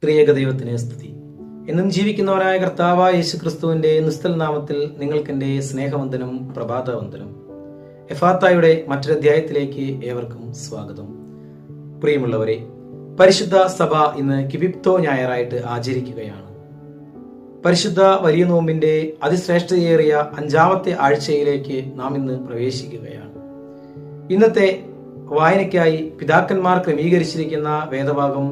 ത്രിയേക ദൈവത്തിന് സ്തുതി. എന്നും ജീവിക്കുന്നവനായ കർത്താവായ യേശു ക്രിസ്തുവിന്റെ നിസ്തുല നാമത്തിൽ നിങ്ങൾക്കെന്റെ സ്നേഹവന്ദനം, പ്രഭാതവന്ദനം. എഫാത്തായുടെ മറ്റൊരു അധ്യായത്തിലേക്ക് ഏവർക്കും സ്വാഗതം. പ്രിയമുള്ളവരെ, പരിശുദ്ധ സഭ ഇന്ന് കിബിപ്തോ ഞായറായിട്ട് ആചരിക്കുകയാണ്. പരിശുദ്ധ വലിയ നോമ്പിന്റെ അതിശ്രേഷ്ഠതയേറിയ 5-ാമത്തെ ആഴ്ചയിലേക്ക് നാം ഇന്ന് പ്രവേശിക്കുകയാണ്. ഇന്നത്തെ വായനയ്ക്കായി പിതാക്കന്മാർ ക്രമീകരിച്ചിരിക്കുന്ന വേദഭാഗം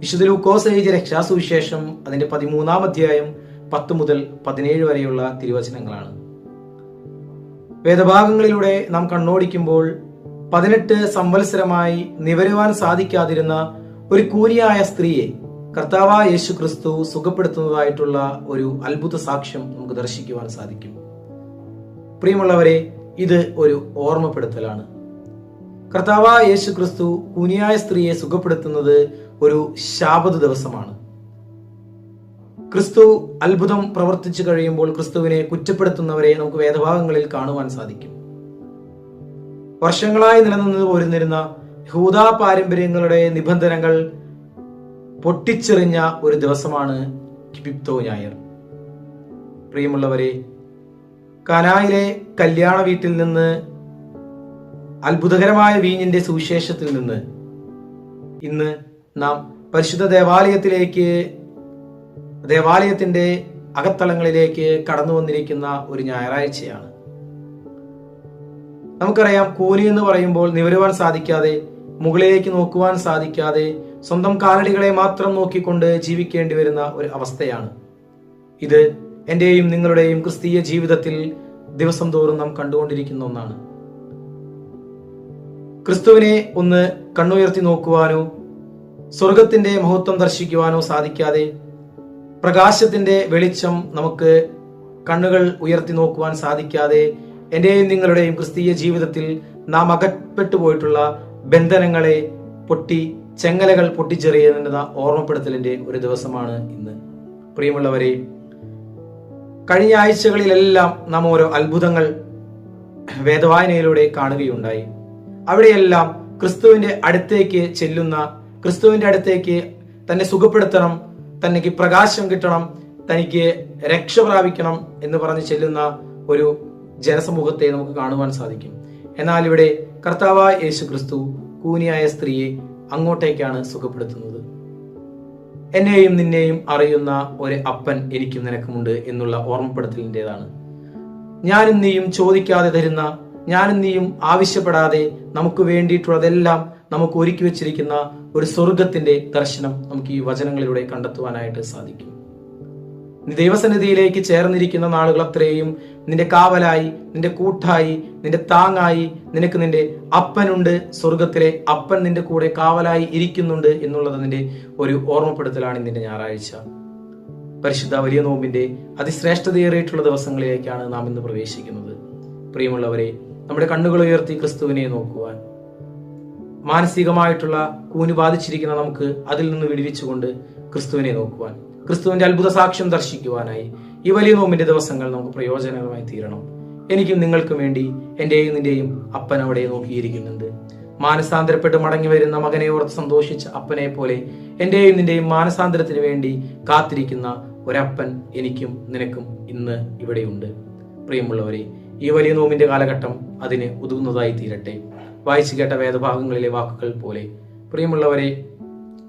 വിശുദ്ധ ലൂക്കോസ് എഴുതിയ രക്ഷാസുവിശേഷം അതിന്റെ 13-ാം അധ്യായം 10 മുതൽ 17 വരെയുള്ള തിരുവചനങ്ങളാണ്. വേദഭാഗങ്ങളിലൂടെ നാം കണ്ണോടിക്കുമ്പോൾ 18 സംവത്സരമായി നിവരുവാൻ സാധിക്കാതിരുന്ന ഒരു കൂനിയായ സ്ത്രീയെ കർത്താവായ യേശു ക്രിസ്തു സുഖപ്പെടുത്തുന്നതായിട്ടുള്ള ഒരു അത്ഭുത സാക്ഷ്യം നമുക്ക് ദർശിക്കുവാൻ സാധിക്കും. പ്രിയമുള്ളവരെ, ഇത് ഒരു ഓർമ്മപ്പെടുത്തലാണ്. കർത്താവായ യേശു ക്രിസ്തു കൂനിയായ സ്ത്രീയെ സുഖപ്പെടുത്തുന്നത് ഒരു ശാബത്ത് ദിവസമാണ്. ക്രിസ്തു അത്ഭുതം പ്രവർത്തിച്ചു കഴിയുമ്പോൾ ക്രിസ്തുവിനെ കുറ്റപ്പെടുത്തുന്നവരെ നമുക്ക് വേദഭാഗങ്ങളിൽ കാണുവാൻ സാധിക്കും. വർഷങ്ങളായി നിലനിന്ന് പോരുന്നിരുന്ന യഹൂദാ പാരമ്പര്യങ്ങളുടെ നിബന്ധനകൾ പൊട്ടിച്ചെറിഞ്ഞ ഒരു ദിവസമാണ് കിബിപ്തോ ഞായർ. പ്രിയമുള്ളവരെ, കാനായിലെ കല്യാണ വീട്ടിൽ നിന്ന് അത്ഭുതകരമായ വീഞ്ഞിന്റെ സുവിശേഷത്തിൽ നിന്ന് ഇന്ന് നാം പരിശുദ്ധ ദേവാലയത്തിന്റെ അകത്തളങ്ങളിലേക്ക് കടന്നു വന്നിരിക്കുന്ന ഒരു ഞായറാഴ്ചയാണ്. നമുക്കറിയാം, കൂനി എന്ന് പറയുമ്പോൾ നിവരുവാൻ സാധിക്കാതെ, മുകളിലേക്ക് നോക്കുവാൻ സാധിക്കാതെ, സ്വന്തം കാലടികളെ മാത്രം നോക്കിക്കൊണ്ട് ജീവിക്കേണ്ടി വരുന്ന ഒരു അവസ്ഥയാണ്. ഇത് എന്റെയും നിങ്ങളുടെയും ക്രിസ്തീയ ജീവിതത്തിൽ ദിവസം തോറും നാം കണ്ടുകൊണ്ടിരിക്കുന്ന ഒന്നാണ്. ക്രിസ്തുവിനെ ഒന്ന് കണ്ണുയർത്തി നോക്കുവാനോ സ്വർഗത്തിന്റെ മഹത്വം ദർശിക്കുവാനോ സാധിക്കാതെ, പ്രകാശത്തിന്റെ വെളിച്ചം നമുക്ക് കണ്ണുകൾ ഉയർത്തി നോക്കുവാൻ സാധിക്കാതെ, എന്റെയും നിങ്ങളുടെയും ക്രിസ്തീയ ജീവിതത്തിൽ നാം അകപ്പെട്ടു പോയിട്ടുള്ള ബന്ധനങ്ങളെ ചെങ്ങലകൾ പൊട്ടിച്ചെറിയുന്ന ഓർമ്മപ്പെടുത്തലിന്റെ ഒരു ദിവസമാണ് ഇന്ന്. പ്രിയമുള്ളവരെ, കഴിഞ്ഞ ആഴ്ചകളിലെല്ലാം നാം ഓരോ അത്ഭുതങ്ങൾ വേദവായനയിലൂടെ കാണുകയുണ്ടായി. അവിടെയെല്ലാം ക്രിസ്തുവിന്റെ അടുത്തേക്ക് ചെല്ലുന്ന, ക്രിസ്തുവിന്റെ അടുത്തേക്ക് തന്നെ സുഖപ്പെടുത്തണം, തനിക്ക് പ്രകാശം കിട്ടണം, തനിക്ക് രക്ഷ പ്രാപിക്കണം എന്ന് പറഞ്ഞ് ചെല്ലുന്ന ഒരു ജനസമൂഹത്തെ നമുക്ക് കാണുവാൻ സാധിക്കും. എന്നാൽ ഇവിടെ കർത്താവായ യേശു ക്രിസ്തു കൂനിയായ സ്ത്രീയെ അങ്ങോട്ടേക്കാണ് സുഖപ്പെടുത്തുന്നത്. എന്നെയും നിന്നെയും അറിയുന്ന ഒരു അപ്പൻ എനിക്കും നിനക്കുമുണ്ട് എന്നുള്ള ഓർമ്മപ്പെടുത്തലിൻ്റെതാണ്. ഞാനും നീയും ചോദിക്കാതെ തരുന്ന, ഞാനും നീയും ആവശ്യപ്പെടാതെ നമുക്ക് വേണ്ടിയിട്ടുള്ളതെല്ലാം നമുക്ക് ഒരുക്കി വെച്ചിരിക്കുന്ന ഒരു സ്വർഗത്തിന്റെ ദർശനം നമുക്ക് ഈ വചനങ്ങളിലൂടെ കണ്ടെത്തുവാനായിട്ട് സാധിക്കും. നീ ദൈവസന്നിധിയിലേക്ക് ചേർന്നിരിക്കുന്ന നാളുകൾ അത്രയും നിന്റെ കാവലായി, നിന്റെ കൂട്ടായി, നിന്റെ താങ്ങായി നിനക്ക് നിന്റെ അപ്പനുണ്ട്. സ്വർഗത്തിലെ അപ്പൻ നിന്റെ കൂടെ കാവലായി ഇരിക്കുന്നുണ്ട് എന്നുള്ളത് നിന്റെ ഒരു ഓർമ്മപ്പെടുത്തലാണ് ഇന്നിന്റെ ഞായറാഴ്ച. പരിശുദ്ധ വലിയ നോമ്പിന്റെ അതിശ്രേഷ്ഠതയേറിയിട്ടുള്ള ദിവസങ്ങളിലേക്കാണ് നാം ഇന്ന് പ്രവേശിക്കുന്നത്. പ്രിയമുള്ളവരെ, നമ്മുടെ കണ്ണുകൾ ഉയർത്തി ക്രിസ്തുവിനെ നോക്കുവാൻ, മാനസികമായിട്ടുള്ള കൂന് ബാധിച്ചിരിക്കുന്ന നമുക്ക് അതിൽ നിന്ന് വിടുവിച്ചുകൊണ്ട് ക്രിസ്തുവിനെ നോക്കുവാൻ, ക്രിസ്തുവിന്റെ അത്ഭുത സാക്ഷ്യം ദർശിക്കുവാനായി ഈ വലിയ നോമ്പിന്റെ ദിവസങ്ങൾ നമുക്ക് പ്രയോജനകരമായി തീരണം. എനിക്കും നിങ്ങൾക്കും വേണ്ടി എന്റെയും നിന്റെയും അപ്പൻ അവിടെ നോക്കിയിരിക്കുന്നുണ്ട്. മാനസാന്തരപ്പെട്ട് മടങ്ങി വരുന്ന മകനെ ഓർത്ത് സന്തോഷിച്ച അപ്പനെ പോലെ എന്റെയും നിന്റെയും മാനസാന്തരത്തിന് വേണ്ടി കാത്തിരിക്കുന്ന ഒരപ്പൻ എനിക്കും നിനക്കും ഇന്ന് ഇവിടെയുണ്ട്. പ്രിയമുള്ളവരെ, ഈ വലിയ നോമ്പിന്റെ കാലഘട്ടം അതിന് ഉതകുന്നതായി തീരട്ടെ. വായിച്ചു കേട്ട വേദഭാഗങ്ങളിലെ വാക്കുകൾ പോലെ പ്രിയമുള്ളവരെ,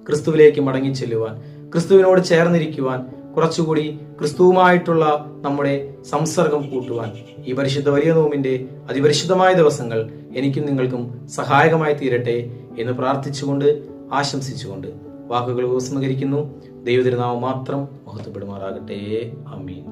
ക്രിസ്തുവിലേക്ക് മടങ്ങി ചെല്ലുവാൻ, ക്രിസ്തുവിനോട് ചേർന്നിരിക്കുവാൻ, കുറച്ചുകൂടി ക്രിസ്തുവുമായിട്ടുള്ള നമ്മുടെ സംസർഗം കൂട്ടുവാൻ ഈ പരിശുദ്ധ വലിയ നോമ്പിന്റെ അതിപരിശുദ്ധമായ ദിവസങ്ങൾ എനിക്കും നിങ്ങൾക്കും സഹായകമായി തീരട്ടെ എന്ന് പ്രാർത്ഥിച്ചുകൊണ്ട്, ആശംസിച്ചുകൊണ്ട് വാക്കുകൾ ഉപസംഹരിക്കുന്നു. ദൈവതിരുനാമം മാത്രം മഹത്വപ്പെടുമാറാകട്ടെ. ആമീൻ.